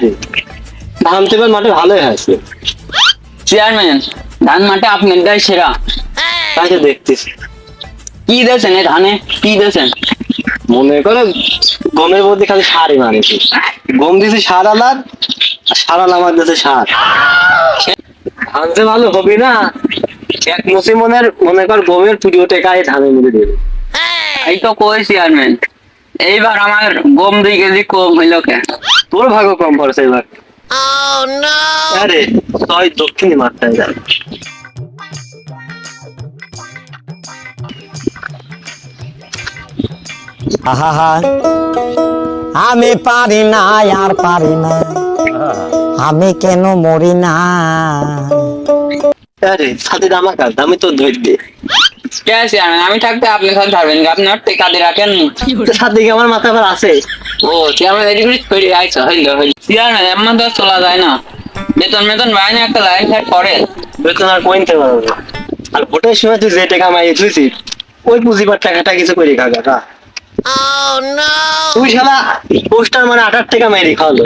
রে, ধান তো এবার মাঠে ভালোই হয়েছে। চেয়ারম্যান, ধান মাঠে আপনার দেয় সেরা। তাই তো দেখতেছি। কি দিয়েছেন এই ধানে, কি দিয়েছেন? মনে করো গমের মধ্যে খালি সারই মারেছি। গম দিয়েছি সার আলার, আর সার আলা আমার দিয়েছে সার। ধান যে ভালো হবে না, এক মুসি মনে কর গমের পুজো টেকায় ধানের মধ্যে দেবে। এই তো কই চেয়ারম্যান, এইবার আমার গম 2 কেজি কম হইল কেন? তোর ভাগ্য কম পড়েছে এবার। আরে ছয় দক্ষিণী মাত্রায় যায়। আহা আমি পারি না আর পারি না, আমি কেন মরি না। আরে সাথে আমার কাজ, আমি তো ধৈর্য। কে চেয়ারম্যান, আমি থাকতে আপনি সব ধরবেন, আপনি আর টেকাতে রাখেন। সাথে আমার মাথা আবার আছে। ও চেয়ারম্যান, এদিকে করে আইছো, হইলো হইলো। চেয়ারম্যান এমন তো চলা যায় না, বেতন বেতন বাইরে একটা লাইন ফাইট করে। বেতন আর কইতে পারবো না। আর ভোটের সময় তুই যে টাকা মাইয়ে তুইছিস, ওই পুঁজিবার টাকাটা কিছু করে খা কাকা। তুই শালা পোস্টার মানে 8 টাকা মাইরি খাওয়ালো।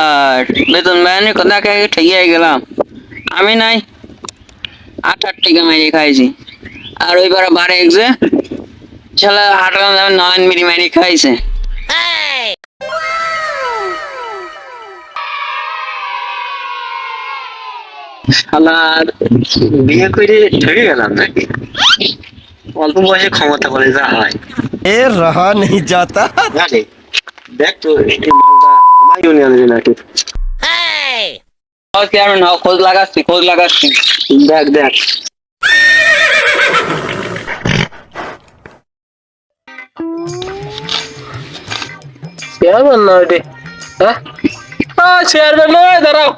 আর বেতন বাইরে কথা কে ঠেকিয়ে গেলাম, আমি নাই 8 টাকা মেরে খাইছি। আর ওইবার বারে এক যে শালা হাঁটলাম 9 মিলি মেরে খাইছে। শালার বিয়ে করে ঠকে গেলাম নাকি? অল্প বয়সে ক্ষমতা বলে যা হয়। এ রহা নেই যাতা। জানে দেখ তো এই মালটা আমার ইউনিয়নের নাকি। ও চেয়ারম্যান, খোঁজ লাগাচ্ছি। দেখ দেখ চেয়ারম্যান না ওইটি, হ্যাঁ চেয়ারম্যান নয়, দাঁড়াও।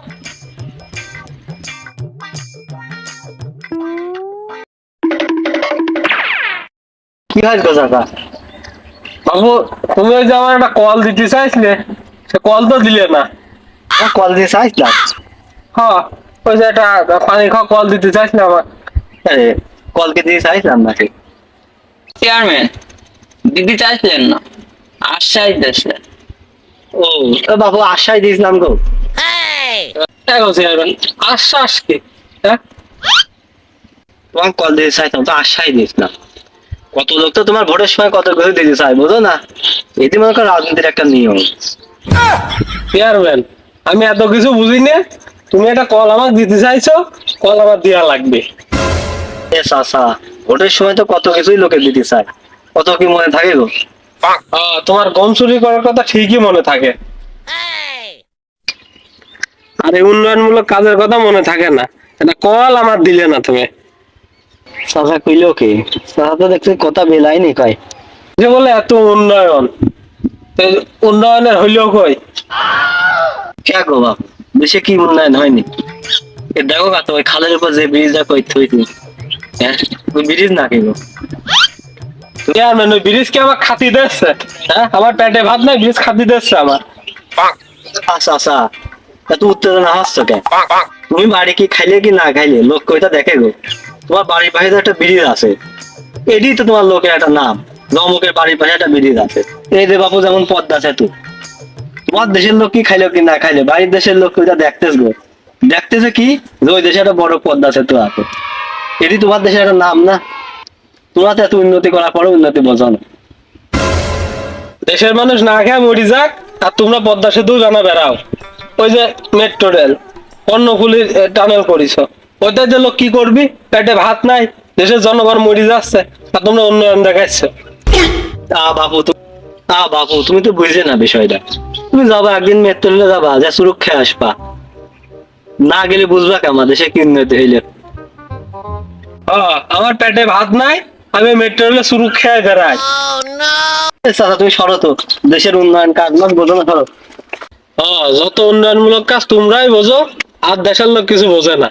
কি হয় গো কাকা? বাবু, তুমি ওই যে আমার একটা কল দিতে চাইছিলে, সে কল তো দিলে না। আমার কল দিয়ে চাইছিলাম। হ্যাঁ, ওই যে একটা পানি খাওয়া কল দিতে চাইছিলে আমার। আরে কলকে দিয়ে চাইছিলাম নাকি? চেয়ারম্যান দিদি চাইছিলেন না, আশ্বাস দিয়েছিলেন। ও বাবু আশ্বাস দিয়েছিলাম গো। দেখো চেয়ারম্যান, আশ্বাস কি? হ্যাঁ, তোমার কল দিয়ে চাইতাম তো আশ্বাস দিয়েছিলাম। কত লোক তো তোমার ভোটের সময় কত কিছু দিতে চাই, বুঝো না? এটি মনে করো রাজনীতির একটা নিয়ম। চেয়ারম্যান আমি এত কিছু বুঝি না, তুমি একটা কল আমাকে দিতে চাইছো, কল আমার দেওয়া লাগবে। এ চাচা, ভোটের সময় তো কত কিছুই লোকে দিতে চায়, কত কি মনে থাকে গো? তোমার গম চুরি করার কথা ঠিকই মনে থাকে, আর এই উন্নয়নমূলক কাজের কথা মনে থাকে না। একটা কল আমার দিলে না তুমি। চাচা কইল কি? চাচা তো দেখছি কথা বেলাইনি কয়। যে বলে এত উন্নয়ন, তো উন্নয়নের হইলেও কই? কে গো বাবু, দেশে কি উন্নয়ন হয়নি? এ দেখো কত ওই খালের উপর যে ব্রিজটা কই থইছি, হ্যাঁ ওই ব্রিজ নাকি গো? চেয়ারম্যান ওই ব্রিজ কি আমার খাতি দিচ্ছে? হ্যাঁ, আমার পেটে ভাত নাই, ব্রিজ খাতি দিচ্ছে আমার। আচ্ছা আচ্ছা, এত উত্তেজনা হাসছ কেন? তুমি বাড়ি কি খাইলে কি না খাইলে লোক কইটা দেখে গো। তোমার বাড়ির পাশে তো একটা ব্রিজ আছে, এটি তো তোমার লোকের একটা নাম। রমকের বাড়ির পাশে একটা ব্রিজ আছে। এই যে বাপু যেমন পদ্মা সেতু, তোমার দেশের লোক কি খাইলো কি না খাইলে বাড়ির দেশের লোক কইটা দেখতেছ গো। দেখতেছে কি যে ওই দেশে একটা বড় পদ্মা সেতু আছে, এটি তোমার দেশের একটা নাম না? তোমরা তো এত উন্নতি করার পরে উন্নতি বোঝো না। দেশের মানুষ না খেয়ে মরি যাক, আর তোমরা পদ্মা সেতু জানা বেড়াও। ওই যে মেট্রো রেল, কর্ণফুলীর টানেল করিস, ওইটা যে লোক কি করবি? পেটে ভাত নাই, দেশের জনগণ মরি যাচ্ছে, আর তোমরা উন্নয়ন দেখাচ্ছ। বাপু তুমি তো বুঝলে না বিষয়টা। তুমি যাবা একদিন মেট্রো রেলে যাবা, যা সুরক্ষা আসবা, না গেলে বুঝবা কেমন দেশে কি উন্নতি হইলে। আমার পেটে ভাত নাই, আমি মেট্রো রেলে শুরু খেয়ে বেড়াই। চাচা তুমি সরো তো, দেশের উন্নয়ন কাজ মাস বোঝো না, সরো। যত উন্নয়নমূলক কাজ তোমরাই বোঝো, আর দেশের লোক কিছু বোঝে না।